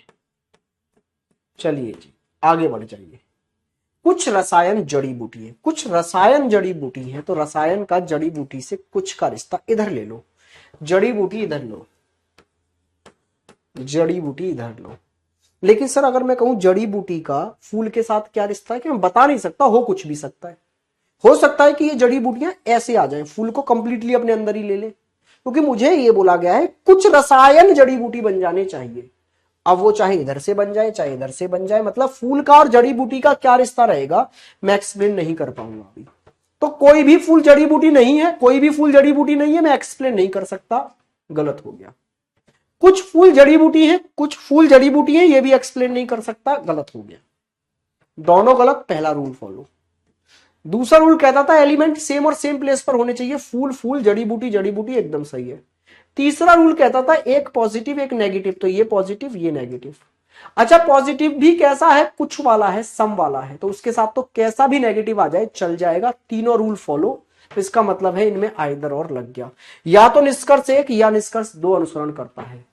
Speaker 1: चलिए जी आगे बढ़ जाइए। कुछ रसायन जड़ी बूटी है, कुछ रसायन जड़ी बूटी है, तो रसायन का जड़ी बूटी से कुछ का रिश्ता इधर ले लो, जड़ी बूटी इधर लो, जड़ी बूटी इधर लो। लेकिन सर अगर मैं कहूं जड़ी बूटी का फूल के साथ क्या रिश्ता है, कि मैं बता नहीं सकता, हो कुछ भी सकता है। हो सकता है कि ये जड़ी बूटियां ऐसे आ जाएं, फूल को कंप्लीटली अपने अंदर ही ले ले। क्योंकि मुझे ये बोला गया है कुछ रसायन जड़ी बूटी बन जाने चाहिए। अब वो चाहे इधर से बन जाए चाहे इधर से बन जाए, मतलब फूल का और जड़ी बूटी का क्या रिश्ता रहेगा मैं एक्सप्लेन नहीं कर पाऊंगा अभी। तो कोई भी फूल जड़ी बूटी नहीं है, कोई भी फूल जड़ी बूटी नहीं है, मैं एक्सप्लेन नहीं कर सकता, गलत हो गया। कुछ फूल जड़ी बूटी है, कुछ फूल जड़ी बूटी है, ये भी एक्सप्लेन नहीं कर सकता, गलत हो गया। दोनों गलत, पहला रूल फॉलो। दूसरा रूल कहता था एलिमेंट सेम और सेम प्लेस पर होने चाहिए, फूल फूल जड़ी बूटी एकदम सही है। तीसरा रूल कहता था एक पॉजिटिव एक नेगेटिव, तो ये पॉजिटिव ये नेगेटिव। अच्छा पॉजिटिव भी कैसा है, कुछ वाला है, सम वाला है, तो उसके साथ तो कैसा भी नेगेटिव आ जाए चल जाएगा, तीनों रूल फॉलो। तो इसका मतलब है इनमें आइदर और लग गया, या तो निष्कर्ष एक या निष्कर्ष दो अनुसरण करता है।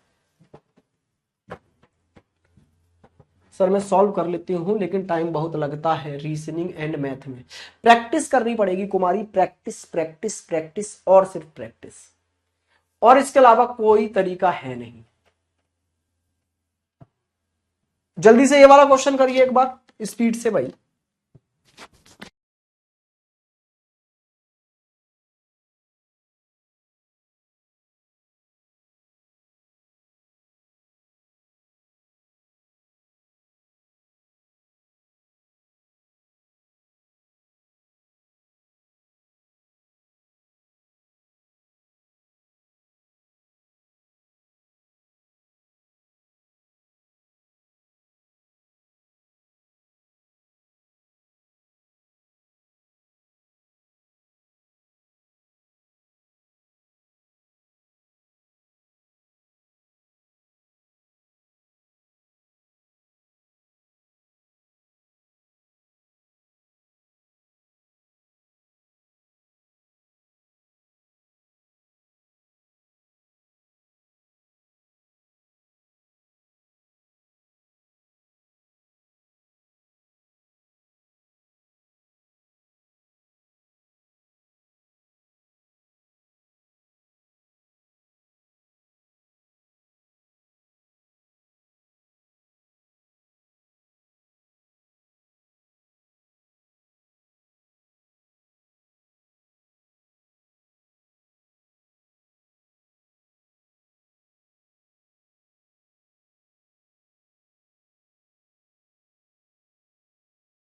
Speaker 1: सर मैं सॉल्व कर लेती हूं लेकिन टाइम बहुत लगता है रीजनिंग एंड मैथ में, प्रैक्टिस करनी पड़ेगी कुमारी, प्रैक्टिस प्रैक्टिस प्रैक्टिस और सिर्फ प्रैक्टिस, और इसके अलावा कोई तरीका है नहीं। जल्दी से ये वाला क्वेश्चन करिए एक बार स्पीड से भाई।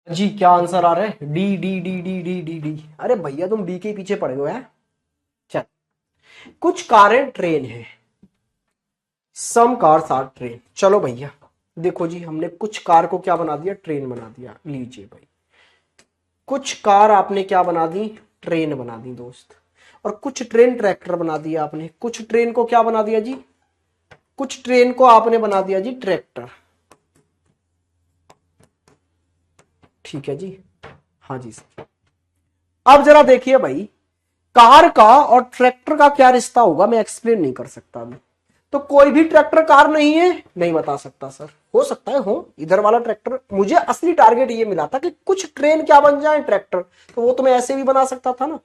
Speaker 1: जी क्या आंसर आ रहा है, D D D D D D D. अरे भैया तुम डी के पीछे पड़े हो है। चल कुछ कारें ट्रेन है, सम कार्स आर ट्रेन। चलो भैया देखो जी, हमने कुछ कार को क्या बना दिया, ट्रेन बना दिया, लीजिए भाई। कुछ कार आपने क्या बना दी, ट्रेन बना दी दोस्त। और कुछ ट्रेन ट्रैक्टर बना दिया आपने, कुछ ट्रेन को क्या बना दिया जी, कुछ ट्रेन को आपने बना दिया जी ट्रैक्टर। ठीक है जी, हाँ जी सर। अब जरा देखिए भाई, कार का और ट्रैक्टर का क्या रिश्ता होगा मैं एक्सप्लेन नहीं कर सकता अभी। तो कोई भी ट्रैक्टर कार नहीं है, नहीं बता सकता सर, हो सकता है हो इधर वाला ट्रैक्टर। मुझे असली टारगेट ये मिला था कि कुछ ट्रेन क्या बन जाए ट्रैक्टर, तो वो तो मैं ऐसे भी बना सकता था ना,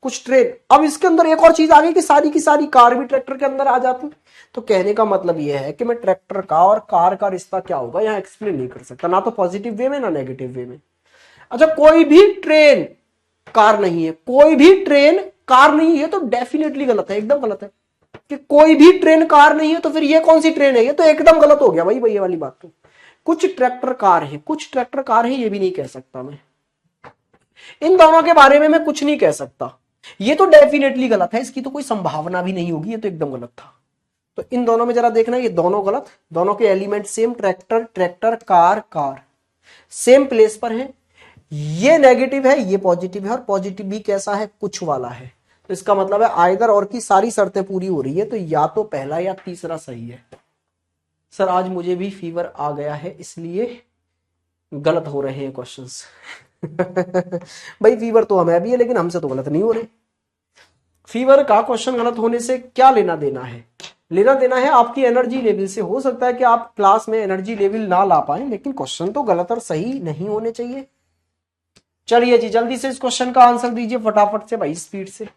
Speaker 1: कुछ ट्रेन। अब इसके अंदर एक और चीज आ गई कि सारी की सारी कार भी ट्रैक्टर के अंदर आ जाती। तो कहने का मतलब ये है कि मैं ट्रैक्टर का और कार का रिश्ता क्या होगा यहाँ एक्सप्लेन नहीं कर सकता, ना तो पॉजिटिव वे में ना नेगेटिव वे में। अच्छा कोई भी ट्रेन कार नहीं है, कोई भी ट्रेन कार नहीं है तो डेफिनेटली गलत है, एकदम गलत है। कि कोई भी ट्रेन कार नहीं है तो फिर ये कौन सी ट्रेन है, ये तो एकदम गलत हो गया भाई भैया वाली बात। तो कुछ ट्रैक्टर कार है, कुछ ट्रैक्टर कार है, ये भी नहीं कह सकता मैं। इन दोनों के बारे में मैं कुछ नहीं कह सकता, ये तो डेफिनेटली गलत है, इसकी तो कोई संभावना भी नहीं होगी, ये तो एकदम गलत था। तो इन दोनों में जरा देखना, ये दोनों गलत, दोनों के element same, tractor tractor car car same place पर है। ये नेगेटिव है ये पॉजिटिव है, और पॉजिटिव भी कैसा है, कुछ वाला है। तो इसका मतलब है आइदर और की सारी शर्तें पूरी हो रही है, तो या तो पहला या तीसरा सही है। सर आज मुझे भी फीवर आ गया है इसलिए गलत हो रहे हैं क्वेश्चंस। भाई फीवर तो हमें भी है लेकिन हमसे तो गलत नहीं हो रहे। फीवर का क्वेश्चन गलत होने से क्या लेना देना है, लेना देना है आपकी एनर्जी लेवल से। हो सकता है कि आप क्लास में एनर्जी लेवल ना ला पाए, लेकिन क्वेश्चन तो गलत और सही नहीं होने चाहिए। चलिए जी जल्दी से इस क्वेश्चन का आंसर दीजिए फटाफट से भाई, स्पीड से।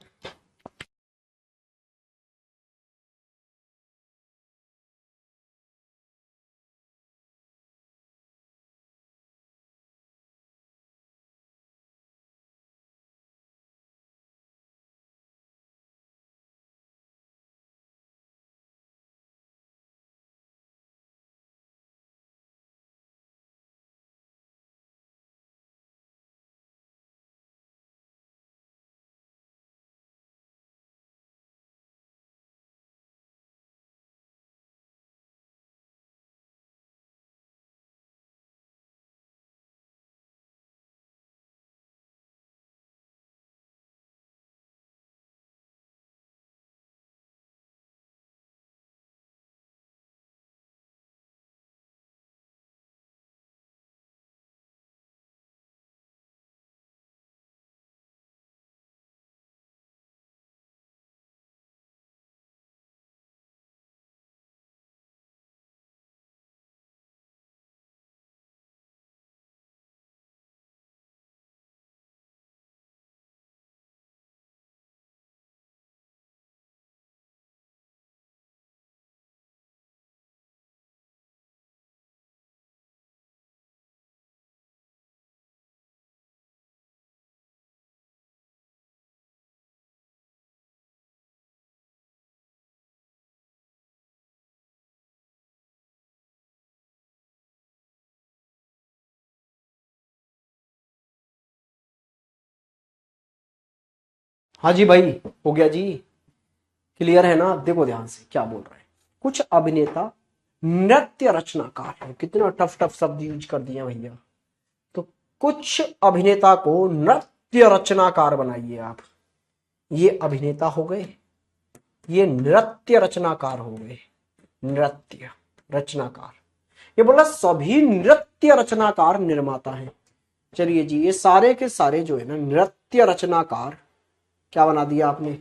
Speaker 1: हाँ जी भाई, हो गया जी, क्लियर है ना। देखो ध्यान से क्या बोल रहे हैं। कुछ अभिनेता नृत्य रचनाकार है, कितना टफ टफ शब्द यूज कर दिया भैया। तो कुछ अभिनेता को नृत्य रचनाकार बनाइए आप। ये अभिनेता हो गए, ये नृत्य रचनाकार हो गए, नृत्य रचनाकार। ये बोला सभी नृत्य रचनाकार निर्माता हैं। चलिए जी, ये सारे के सारे जो है ना नृत्य रचनाकार क्या बना दिया आपने,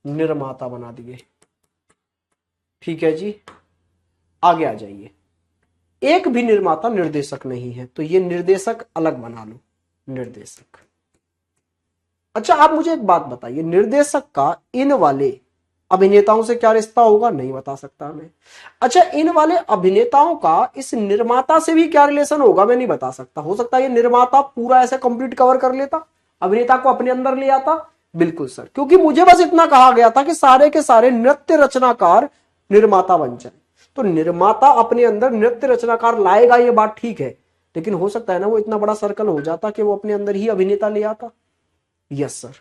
Speaker 1: निर्माता बना दिए। ठीक है जी, आगे आ जाइए। एक भी निर्माता निर्देशक नहीं है, तो ये निर्देशक अलग बना लो, निर्देशक। अच्छा आप मुझे एक बात बताइए, निर्देशक का इन वाले अभिनेताओं से क्या रिश्ता होगा, नहीं बता सकता मैं। अच्छा इन वाले अभिनेताओं का इस निर्माता से भी क्या रिलेशन होगा, मैं नहीं बता सकता। हो सकता है ये निर्माता पूरा ऐसे कंप्लीट कवर कर लेता, अभिनेता को अपने अंदर ले आता। बिल्कुल सर, क्योंकि मुझे बस इतना कहा गया था कि सारे के सारे नृत्य रचनाकार निर्माता बन जाए। तो निर्माता अपने अंदर नृत्य रचनाकार लाएगा, ये बात ठीक है, लेकिन हो सकता है ना वो इतना बड़ा सर्कल हो जाता कि वो अपने अंदर ही अभिनेता ले आता। यस सर,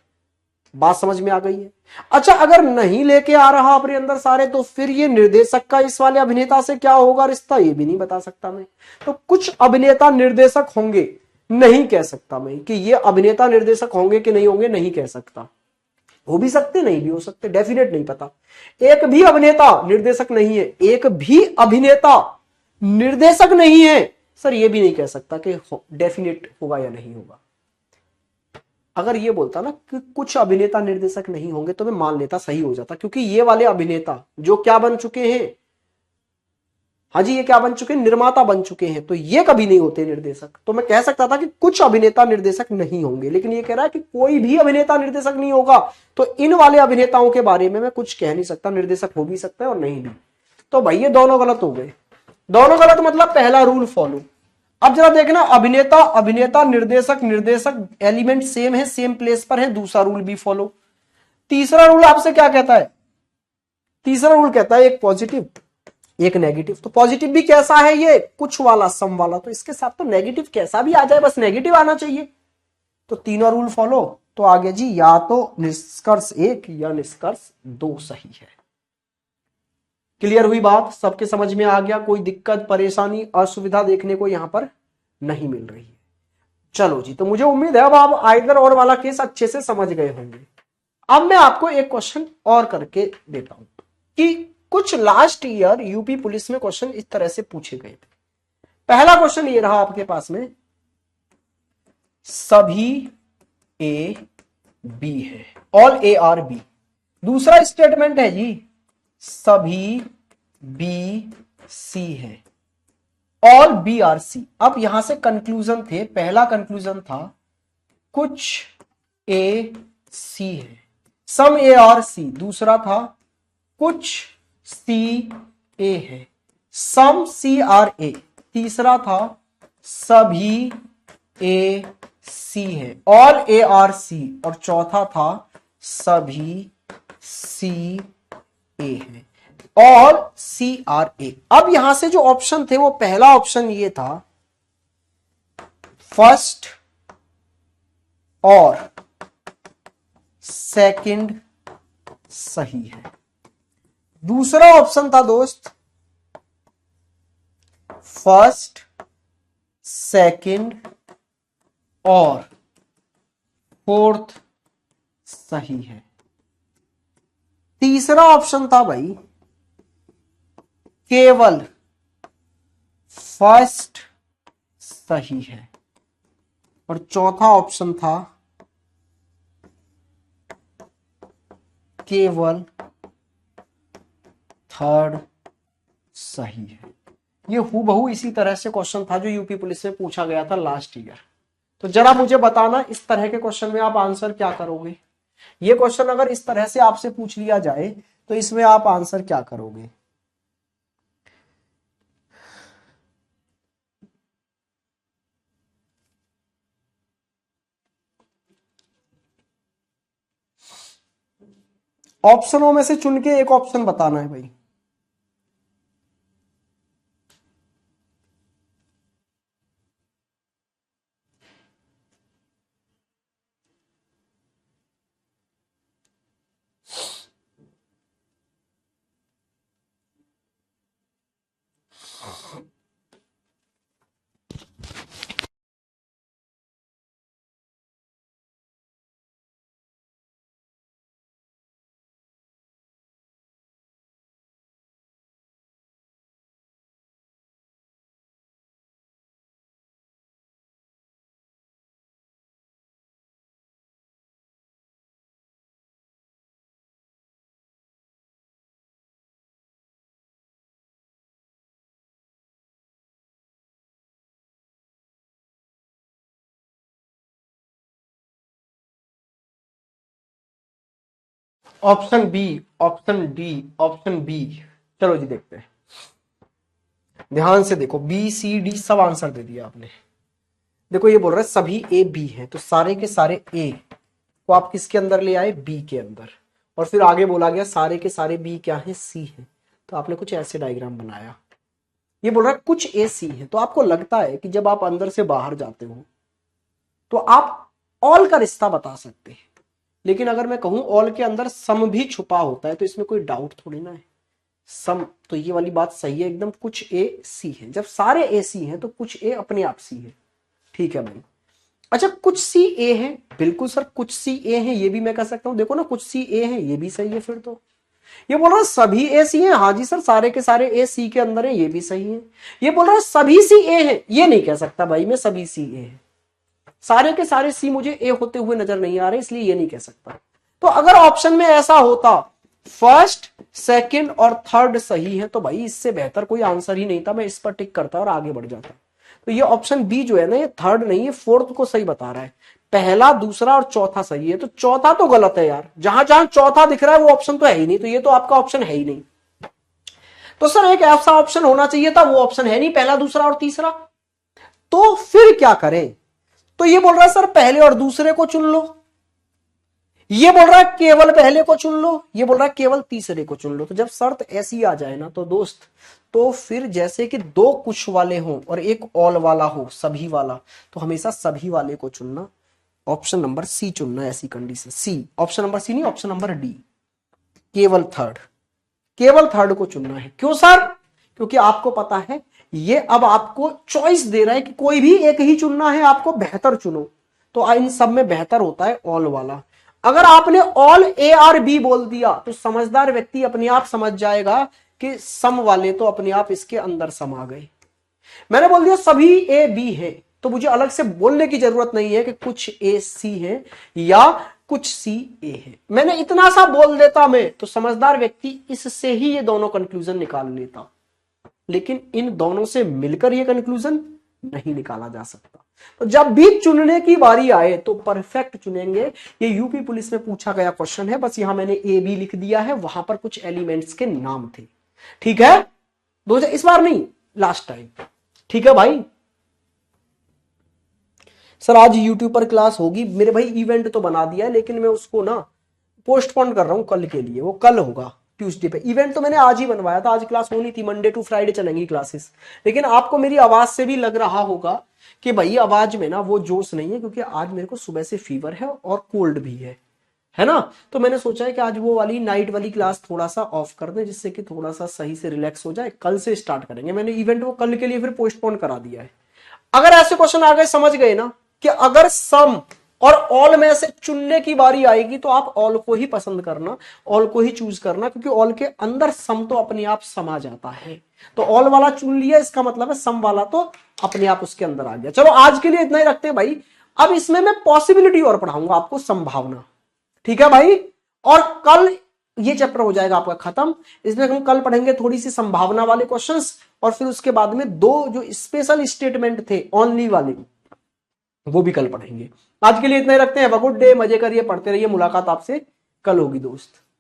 Speaker 1: बात समझ में आ गई है। अच्छा अगर नहीं लेके आ रहा अपने अंदर सारे, तो फिर ये निर्देशक का इस वाले अभिनेता से क्या होगा रिश्ता, ये भी नहीं बता सकता मैं। तो कुछ अभिनेता निर्देशक होंगे, नहीं कह सकता मैं कि ये अभिनेता निर्देशक होंगे कि नहीं होंगे, नहीं कह सकता। हो भी सकते, नहीं भी हो सकते, डेफिनेट नहीं पता। एक भी अभिनेता निर्देशक नहीं है, एक भी अभिनेता निर्देशक नहीं है सर, ये भी नहीं कह सकता कि डेफिनेट होगा या नहीं होगा। अगर ये बोलता ना कि कुछ अभिनेता निर्देशक नहीं होंगे तो मैं मान लेता, सही हो जाता, क्योंकि ये वाले अभिनेता जो क्या बन चुके हैं, हाँ जी ये क्या बन चुके हैं, निर्माता बन चुके हैं, तो ये कभी नहीं होते निर्देशक। तो मैं कह सकता था कि कुछ अभिनेता निर्देशक नहीं होंगे, लेकिन ये कह रहा है कि कोई भी अभिनेता निर्देशक नहीं होगा। तो इन वाले अभिनेताओं के बारे में मैं कुछ कह नहीं सकता, निर्देशक हो भी सकता है और नहीं भी। तो भाई ये दोनों गलत हो गए। दोनों गलत मतलब पहला रूल फॉलो। अब जरा देखना, अभिनेता अभिनेता निर्देशक निर्देशक एलिमेंट सेम है, सेम प्लेस पर है, दूसरा रूल भी फॉलो। तीसरा रूल आपसे क्या कहता है, तीसरा रूल कहता है एक पॉजिटिव एक नेगेटिव। तो पॉजिटिव भी कैसा है, ये कुछ वाला सम वाला, तो इसके साथ तो नेगेटिव कैसा भी आ जाए, बस नेगेटिव आना चाहिए। तो तीनों रूल फॉलो, तो आगे जी या तो निष्कर्ष एक या निष्कर्ष दो सही है। क्लियर हुई बात, सबके समझ में आ गया, कोई दिक्कत परेशानी असुविधा देखने को यहां पर नहीं मिल रही है। चलो जी, तो मुझे उम्मीद है अब आप आइदर और वाला केस अच्छे से समझ गए होंगे। अब मैं आपको एक क्वेश्चन और करके देता हूं कि कुछ लास्ट ईयर यूपी पुलिस में क्वेश्चन इस तरह से पूछे गए थे। पहला क्वेश्चन ये रहा आपके पास में, सभी ए बी है, ऑल ए आर बी। दूसरा स्टेटमेंट है जी, सभी बी सी है, ऑल बी आर सी। अब यहां से कंक्लूजन थे, पहला कंक्लूजन था कुछ ए सी है, सम ए आर सी। दूसरा था कुछ सी ए है, सम सी आर ए। तीसरा था सभी ए सी है, ऑल ए आर सी। और चौथा था सभी सी ए है, ऑल सी आर ए। अब यहां से जो ऑप्शन थे वो पहला ऑप्शन ये था फर्स्ट और सेकंड सही है। दूसरा ऑप्शन था दोस्त फर्स्ट सेकंड और फोर्थ सही है। तीसरा ऑप्शन था भाई केवल फर्स्ट सही है। और चौथा ऑप्शन था केवल थर्ड सही है। ये हूबहू इसी तरह से क्वेश्चन था जो यूपी पुलिस में पूछा गया था लास्ट ईयर। तो जरा मुझे बताना इस तरह के क्वेश्चन में आप आंसर क्या करोगे। ये क्वेश्चन अगर इस तरह से आपसे पूछ लिया जाए तो इसमें आप आंसर क्या करोगे। ऑप्शनों में से चुन के एक ऑप्शन बताना है भाई। Option B, option D, option B. चलो जी देखते हैं, ध्यान से देखो, बी सी डी सब आंसर दे दिया आपने। देखो ये बोल रहा है सभी ए बी है, तो सारे के सारे ए को आप किसके अंदर ले आए, बी के अंदर। और फिर आगे बोला गया सारे के सारे बी क्या है, सी है। तो आपने कुछ ऐसे डायग्राम बनाया। ये बोल रहा है कुछ ए सी है, तो आपको लगता है कि जब आप अंदर से बाहर जाते हो तो आप ऑल का रिश्ता बता सकते हैं, लेकिन अगर मैं कहूं ऑल के अंदर सम भी छुपा होता है तो इसमें कोई डाउट थोड़ी ना है। सम, तो ये वाली बात सही है एकदम, कुछ ए सी है। जब सारे ए सी हैं तो कुछ ए अपने आप सी है। ठीक है भाई। अच्छा कुछ सी ए है, बिल्कुल सर कुछ सी ए है, ये भी मैं कह सकता हूं। देखो ना कुछ सी ए है, ये भी सही है। फिर तो ये बोल रहा है सभी ए सी है, हाँ जी सर सारे के सारे ए सी के अंदर है, ये भी सही है। ये बोल रहा है सभी सी ए है, ये नहीं कह सकता भाई मैं सभी सी ए है। सारे के सारे सी मुझे ए होते हुए नजर नहीं आ रहे, इसलिए ये नहीं कह सकता। तो अगर ऑप्शन में ऐसा होता फर्स्ट सेकंड और थर्ड सही है, तो भाई इससे बेहतर कोई आंसर ही नहीं था, मैं इस पर टिक करता और आगे बढ़ जाता। तो ये ऑप्शन बी जो है ना, ये थर्ड नहीं, ये फोर्थ को सही बता रहा है। पहला, दूसरा और चौथा सही है, तो चौथा तो गलत है यार। जहां जहां चौथा दिख रहा है वो ऑप्शन तो है ही नहीं, तो ये तो आपका ऑप्शन है ही नहीं। तो सर एक ऐसा ऑप्शन होना चाहिए था, वो ऑप्शन है नहीं, पहला दूसरा और तीसरा। तो फिर क्या करें? तो ये बोल रहा है सर पहले और दूसरे को चुन लो, ये बोल रहा है केवल पहले को चुन लो, ये बोल रहा है केवल तीसरे को चुन लो। तो जब शर्त ऐसी आ जाए ना तो दोस्त, तो फिर जैसे कि दो कुछ वाले हों और एक ऑल वाला हो, सभी वाला, तो हमेशा सभी वाले को चुनना। ऑप्शन नंबर सी चुनना, ऐसी कंडीशन सी। ऑप्शन नंबर सी नहीं, ऑप्शन नंबर डी, केवल थर्ड, केवल थर्ड को चुनना है। क्यों सर? क्योंकि आपको पता है ये अब आपको चॉइस दे रहा है कि कोई भी एक ही चुनना है, आपको बेहतर चुनो। तो इन सब में बेहतर होता है ऑल वाला। अगर आपने ऑल ए आर बी बोल दिया तो समझदार व्यक्ति अपने आप समझ जाएगा कि सम वाले तो अपने आप इसके अंदर समा गए। मैंने बोल दिया सभी ए बी है, तो मुझे अलग से बोलने की जरूरत नहीं है कि कुछ ए सी है या कुछ सी ए है। मैंने इतना सा बोल देता मैं, तो समझदार व्यक्ति इससे ही ये दोनों कंक्लूजन निकाल लेता। लेकिन इन दोनों से मिलकर ये कंक्लूजन नहीं निकाला जा सकता। तो जब भी चुनने की बारी आए तो परफेक्ट चुनेंगे। ये यूपी पुलिस में पूछा गया क्वेश्चन है, बस यहां मैंने ए बी लिख दिया है, वहां पर कुछ एलिमेंट्स के नाम थे। ठीक है, 2000 इस बार नहीं, लास्ट टाइम। ठीक है भाई। सर आज यूट्यूब पर क्लास होगी मेरे भाई, इवेंट तो बना दिया है लेकिन मैं उसको ना पोस्टपोन कर रहा हूं कल के लिए, वो कल होगा ट्यूसडे पे। इवेंट तो मैंने आज ही बनवाया था, आज क्लास होनी थी, मंडे टू फ्राइडे चलेंगी क्लासेस। लेकिन आपको मेरी आवाज से भी लग रहा होगा कि भाई आवाज में ना वो जोश नहीं है, क्योंकि आज मेरे को सुबह से फीवर है और कोल्ड भी है ना। तो मैंने सोचा है कि आज वो वाली नाइट वाली क्लास थोड़ा सा ऑफ कर दें, जिससे कि थोड़ा सा सही से रिलैक्स हो जाए। कल से स्टार्ट करेंगे। मैंने इवेंट वो कल के लिए फिर पोस्टपोन करा दिया है। अगर ऐसे क्वेश्चन आ गए, समझ गए ना कि अगर सम और ऑल में से चुनने की बारी आएगी तो आप ऑल को ही पसंद करना, ऑल को ही चूज करना, क्योंकि ऑल के अंदर सम तो अपने आप समा जाता है। तो ऑल वाला चुन लिया, इसका मतलब है सम वाला तो अपने आप उसके अंदर आ गया। चलो आज के लिए इतना ही रखते हैं भाई। अब इसमें मैं पॉसिबिलिटी और पढ़ाऊंगा आपको, संभावना। ठीक है भाई। और कल ये चैप्टर हो जाएगा आपका खत्म। इसमें हम कल पढ़ेंगे थोड़ी सी संभावना वाले क्वेश्चंस, और फिर उसके बाद में दो जो स्पेशल स्टेटमेंट थे ओनली वाले, वो भी कल पढ़ेंगे। आज के लिए इतना ही रखते हैं। गुड डे, मजे करिए, पढ़ते रहिए। मुलाकात आपसे कल होगी दोस्त।